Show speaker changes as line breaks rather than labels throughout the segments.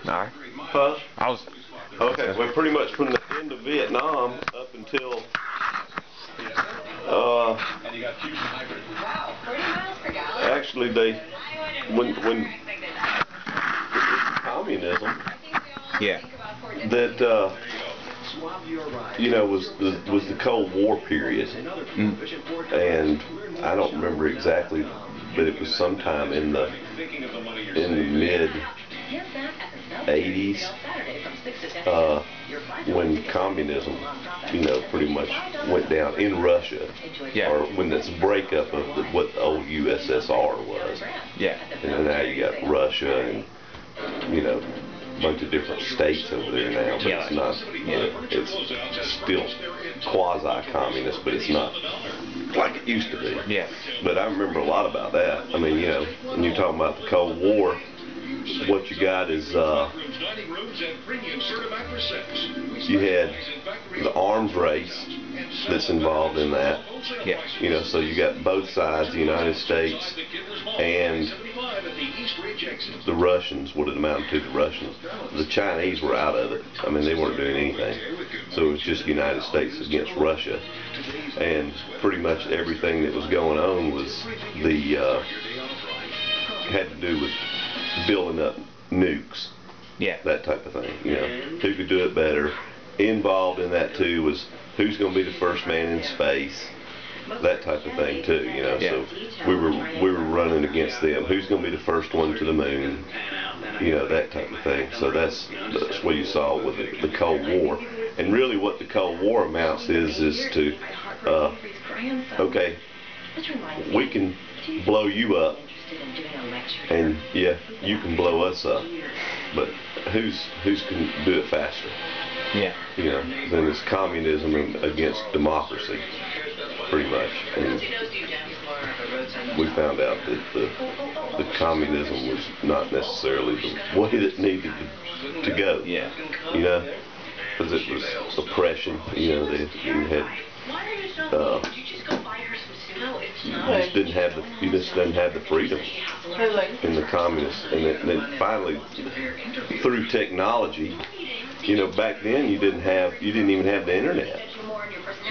Alright.
Huh?
I was...
Okay, well, pretty much from the end of Vietnam up until, actually when communism,
Yeah.
that, you know, was the Cold War period. And I don't remember exactly, but it was sometime in the mid 80s, when communism, you know, pretty much went down in Russia.
Yeah.
Or when this breakup of what the old USSR was.
Yeah.
And then now you got Russia and, you know, a bunch of different states over there now, but it's not, it's still quasi-communist, but it's not like it used to be.
Yeah.
But I remember a lot about that. I mean, you know, when you're talking about the Cold War, what you got is, you had the arms race that's involved in that.
Yeah.
You know, so you got both sides, the United States and the Russians, what it amounted to, the Russians. The Chinese were out of it. I mean, they weren't doing anything. So it was just the United States against Russia. And pretty much everything that was going on was had to do with building up nukes.
Yeah.
That type of thing. You know, who could do it better. Involved in that too was who's going to be the first man in space. That type of thing too, you know.
Yeah.
So we were running against them. Who's going to be the first one to the moon? You know, that type of thing. So that's what you saw with the Cold War. And really, what the Cold War amounts is to, okay, we can blow you up, and yeah, you can blow us up, but who's can do it faster?
Yeah.
You know, then it's communism against democracy, pretty much. And we found out that the communism was not necessarily the way that needed to go.
Yeah.
You know, because it was oppression. You know, you had you just didn't have the freedom in the communists. And then finally, through technology, you know, back then you didn't even have the internet.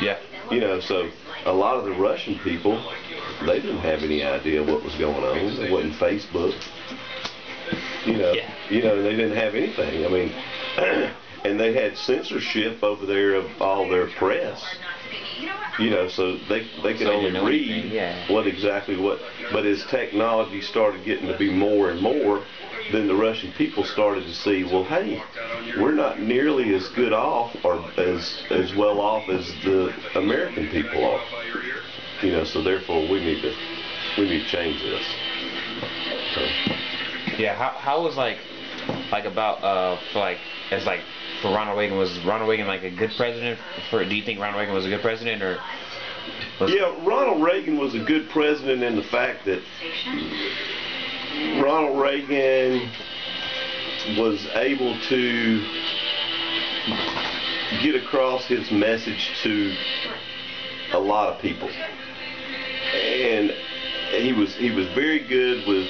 Yeah.
You know, so a lot of the Russian people, they didn't have any idea what was going on. It wasn't Facebook. You know, they didn't have anything. I mean, and they had censorship over there of all their press. You know, so they could only read but as technology started getting to be more and more, then the Russian people started to see, well, hey, we're not nearly as good off or as well off as the American people are. You know, so therefore we need to change this. So.
Yeah. How was for Ronald Reagan, was Ronald Reagan like a good president? Do you think Ronald Reagan was a good president, or?
Yeah, Ronald Reagan was a good president in the fact that Ronald Reagan was able to get across his message to a lot of people, and he was very good with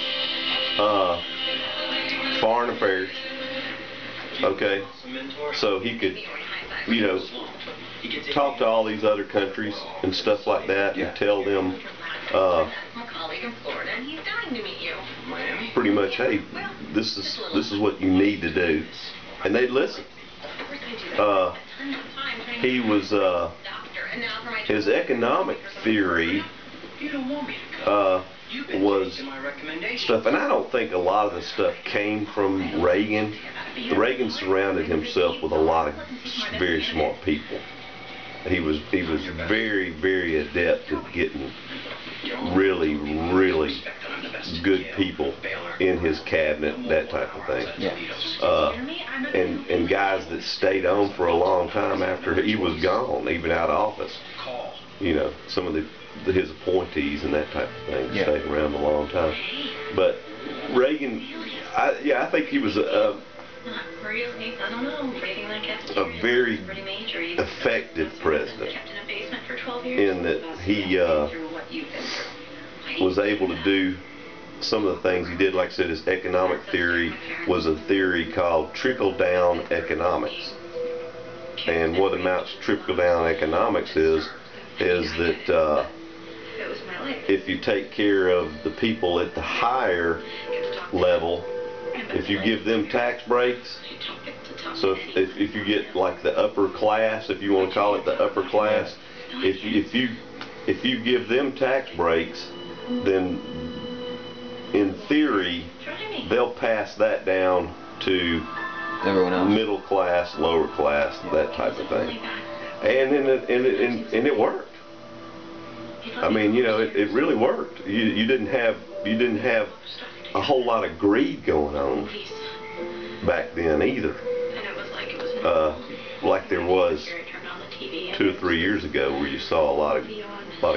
foreign affairs. Okay, so he could, you know, talk to all these other countries and stuff like that, and tell them pretty much, hey, this is what you need to do, and they'd listen. He was his economic theory was stuff, and I don't think a lot of the stuff came from Reagan. Reagan surrounded himself with a lot of very smart people. He was very, very adept at getting really, really good people in his cabinet, that type of thing. And guys that stayed on for a long time after he was gone, even out of office. You know, some of his appointees and that type of thing stayed around a long time. But Reagan, I think he was a very effective president in that he was able to do some of the things he did, like I said, his economic theory was a theory called trickle-down economics. And what amounts to trickle-down economics is that if you take care of the people at the higher level, if you give them tax breaks, so if you get like the upper class, if you want to call it the upper class, if you give them tax breaks, then in theory they'll pass that down to
everyone else,
middle class, lower class, that type of thing. And it worked. I mean, you know, it really worked. You didn't have a whole lot of greed going on back then either. Like there was 2 or 3 years ago, where you saw a lot of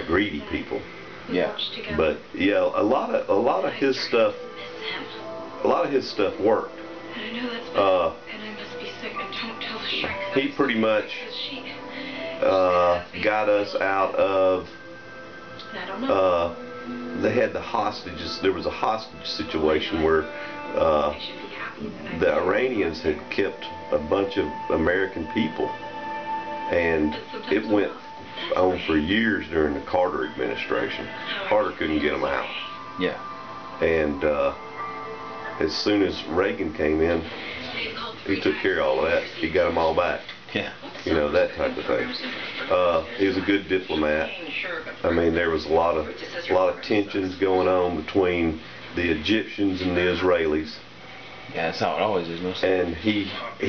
greedy people.
Yeah.
But yeah, a lot of his stuff worked. He pretty much got us out of. They had the hostages. There was a hostage situation where the Iranians had kept a bunch of American people, and it went on for years during the Carter administration. Carter couldn't get them out.
Yeah.
And as soon as Reagan came in, he took care of all of that. He got them all back.
Yeah.
You know, that type of thing. He was a good diplomat. I mean, there was a lot of tensions going on between the Egyptians and the Israelis.
Yeah, that's how it always is, mostly.
And he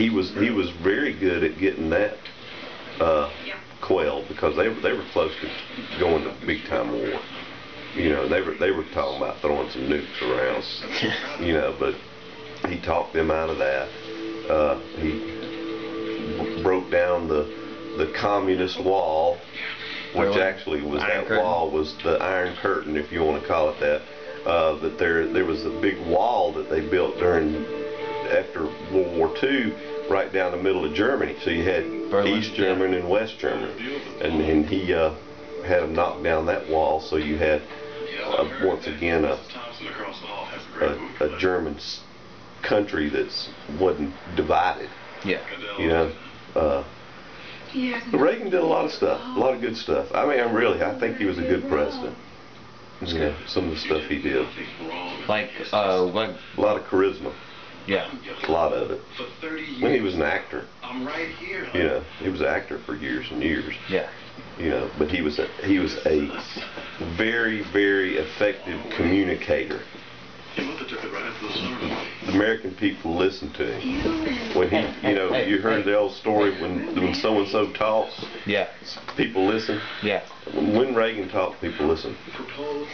was very good at getting that quelled, because they were close to going to big time war. You know, they were talking about throwing some nukes around. You know, but he talked them out of that. He broke down the communist wall, which actually was wall was the Iron Curtain, if you want to call it that. That there was a big wall that they built after World War II, right down the middle of Germany. So you had East Germany and West Germany, and he had them knock down that wall. So you had once again a German country that wasn't divided.
Yeah.
You know. Reagan did a lot of stuff, a lot of good stuff. I mean, I think he was a good president. You know, some of the stuff he did.
Like,
a lot of charisma.
Yeah.
A lot of it. When he was an actor. You know, he was an actor for years and years.
Yeah.
You know, but he was a very, very effective communicator. The American people listened to him. When he, you know, you heard the old story when so and so talks.
Yeah.
People listen.
Yeah.
When Reagan talked, people listened.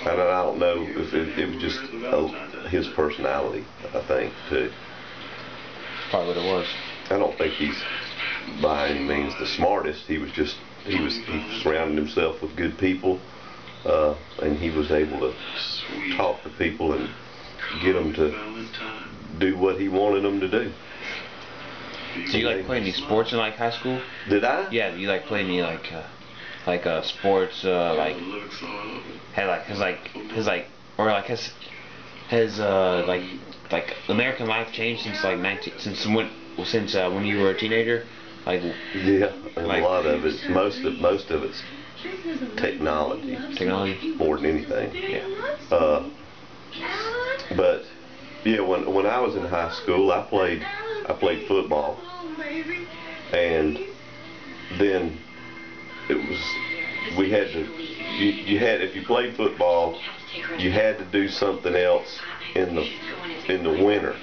And I don't know if it was just his personality, I think, too.
Probably what it was.
I don't think he's by any means the smartest. He surrounded himself with good people, and he was able to talk to people and get them to do what he wanted them to do.
Do you like play any sports in like high school?
Did I?
Yeah. Do you like play any like sports? Has American life changed since when you were a teenager? Like.
Yeah, a lot of it. Most of it's technology.
Technology.
More than anything.
Yeah.
But yeah, when I was in high school, I played football, and then if you played football, you had to do something else in the winter.